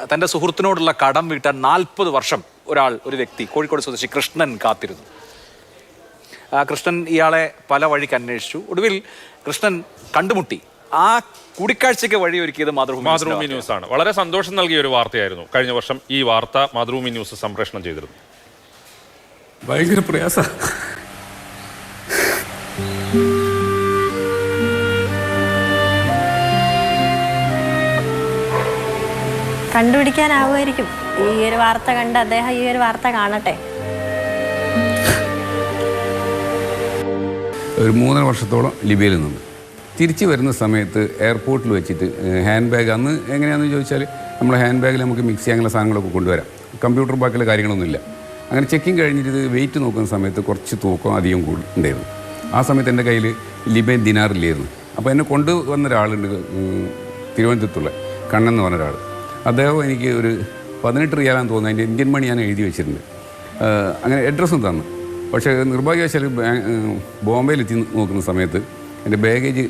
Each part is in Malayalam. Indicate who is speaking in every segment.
Speaker 1: തൻ്റെ സുഹൃത്തിനോടുള്ള കടം വീട്ടാൻ 40 വർഷം ഒരു വ്യക്തി കോഴിക്കോട് സ്വദേശി കൃഷ്ണൻ കാത്തിരുന്നു. കൃഷ്ണൻ ഇയാളെ പല വഴിക്ക് അന്വേഷിച്ചു. ഒടുവിൽ കൃഷ്ണൻ കണ്ടുമുട്ടി. ആ കൂടിക്കാഴ്ചയ്ക്ക് വഴിയൊരുക്കിയത്
Speaker 2: മാതൃഭൂമി ന്യൂസാണ്. വളരെ സന്തോഷം നൽകിയ ഒരു വാർത്തയായിരുന്നു. കഴിഞ്ഞ വർഷം ഈ വാർത്ത മാതൃഭൂമി ന്യൂസ് സംപ്രേഷണം ചെയ്തിരുന്നു.
Speaker 3: ഭയങ്കര പ്രയാസ
Speaker 4: കണ്ടുപിടിക്കാനാവുമായിരിക്കും. ഈ ഒരു വാർത്ത കണ്ട് അദ്ദേഹം ഈ ഒരു വാർത്ത കാണട്ടെ.
Speaker 3: ഒരു 3.5 വർഷത്തോളം ലിബിയയിൽ നിന്ന് തിരിച്ചു വരുന്ന സമയത്ത് എയർപോർട്ടിൽ വെച്ചിട്ട് ഹാൻഡ് ബാഗ്, അന്ന് എങ്ങനെയാണെന്ന് ചോദിച്ചാൽ നമ്മുടെ ഹാൻഡ് ബാഗിൽ നമുക്ക് മിക്സി അങ്ങനെയുള്ള സാധനങ്ങളൊക്കെ കൊണ്ടുവരാം, കമ്പ്യൂട്ടർ ബാക്കിയുള്ള കാര്യങ്ങളൊന്നുമില്ല. അങ്ങനെ ചെക്കിങ് കഴിഞ്ഞിട്ട് ഇത് വെയിറ്റ് നോക്കുന്ന സമയത്ത് കുറച്ച് തൂക്കം അധികം ഉണ്ടായിരുന്നു. ആ സമയത്ത് എൻ്റെ കയ്യിൽ ലിബിയൻ ദിനാറില്ലായിരുന്നു. അപ്പോൾ എന്നെ കൊണ്ടുവന്ന ഒരാളുണ്ട്, തിരുവനന്തപുരത്തുള്ള കണ്ണൻ എന്ന് പറഞ്ഞ ഒരാൾ. അദ്ദേഹം എനിക്ക് ഒരു 18 റിയാലാന്ന് തോന്നുന്നു, അതിൻ്റെ ഇന്ത്യൻ മണി ഞാൻ എഴുതി വെച്ചിട്ടുണ്ട്. അങ്ങനെ അഡ്രസ്സും തന്നു. പക്ഷേ നിർഭാഗ്യവശാൽ ബോംബെയിലെത്തി നോക്കുന്ന സമയത്ത് എൻ്റെ ബാഗേജ്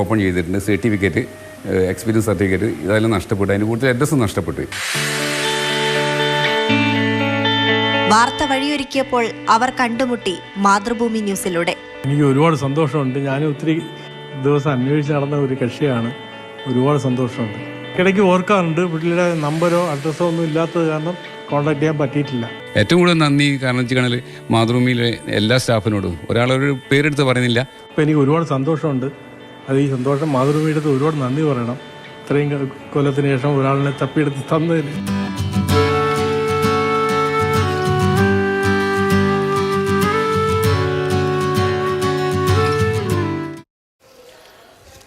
Speaker 3: ഓപ്പൺ ചെയ്തിട്ടുണ്ട്, സർട്ടിഫിക്കറ്റ്, എക്സ്പീരിയൻസ് സർട്ടിഫിക്കറ്റ് ഇതെല്ലാം നഷ്ടപ്പെട്ടു. അതിൻ്റെ കൂടുതൽ അഡ്രസ്സും നഷ്ടപ്പെട്ടു.
Speaker 5: വാർത്ത വഴിയൊരുക്കിയപ്പോൾ അവർ കണ്ടുമുട്ടി മാതൃഭൂമി ന്യൂസിലൂടെ.
Speaker 6: എനിക്ക് ഒരുപാട് സന്തോഷമുണ്ട്. ഞാൻ ഒത്തിരി ദിവസം അന്വേഷിച്ച് നടന്ന ഒരു കക്ഷിയാണ്. ഒരുപാട് സന്തോഷമുണ്ട്. ഇടയ്ക്ക് ഓർക്കാറുണ്ട്, പുള്ളിയുടെ നമ്പരോ അഡ്രസ്സോ ഒന്നും ഇല്ലാത്തത് കാരണം കോൺടാക്ട് ചെയ്യാൻ പറ്റിയിട്ടില്ല.
Speaker 3: ഏറ്റവും കൂടുതൽ നന്ദി കാരണം വെച്ചാൽ മാതൃഭൂമിയിലെ എല്ലാ സ്റ്റാഫിനോടും. ഒരാളൊരു പേരെടുത്ത് പറയുന്നില്ല.
Speaker 6: അപ്പോൾ എനിക്ക് ഒരുപാട് സന്തോഷമുണ്ട്. അത് ഈ സന്തോഷം മാതൃഭൂമിയുടെ ഒരുപാട് നന്ദി പറയണം. ഇത്രയും കൊല്ലത്തിന് ശേഷം ഒരാളിനെ തപ്പിയെടുത്ത് തന്നതിന്.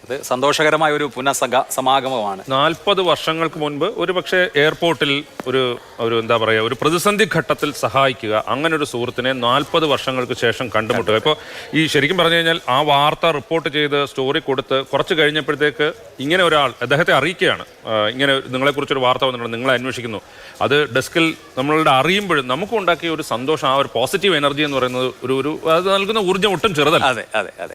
Speaker 1: അത് സന്തോഷകരമായ ഒരു പുനഃസമാഗമമാണ്.
Speaker 2: 40 വർഷങ്ങൾക്ക് മുൻപ് ഒരുപക്ഷെ എയർപോർട്ടിൽ ഒരു എന്താ പറയുക, ഒരു പ്രതിസന്ധി ഘട്ടത്തിൽ സഹായിക്കുക, അങ്ങനെ ഒരു സുഹൃത്തിനെ 40 വർഷങ്ങൾക്ക് ശേഷം കണ്ടുമുട്ടുക. ഇപ്പോൾ ഈ ശരിക്കും പറഞ്ഞു കഴിഞ്ഞാൽ ആ വാർത്ത റിപ്പോർട്ട് ചെയ്ത് സ്റ്റോറി കൊടുത്ത് കുറച്ച് കഴിഞ്ഞപ്പോഴത്തേക്ക് ഇങ്ങനെ ഒരാൾ അദ്ദേഹത്തെ അറിയിക്കുകയാണ്, ഇങ്ങനെ നിങ്ങളെക്കുറിച്ചൊരു വാർത്ത വന്നിട്ടുണ്ട്, നിങ്ങളെ അന്വേഷിക്കുന്നു. അത് ഡെസ്കിൽ നമ്മളുടെ അറിയുമ്പോഴും നമുക്കുണ്ടാക്കിയ ഒരു സന്തോഷം, ആ ഒരു പോസിറ്റീവ് എനർജി എന്ന് പറയുന്നത് അത് നൽകുന്ന ഊർജ്ജം ഒട്ടും ചെറുതല്ല.
Speaker 1: അതെ അതെ അതെ.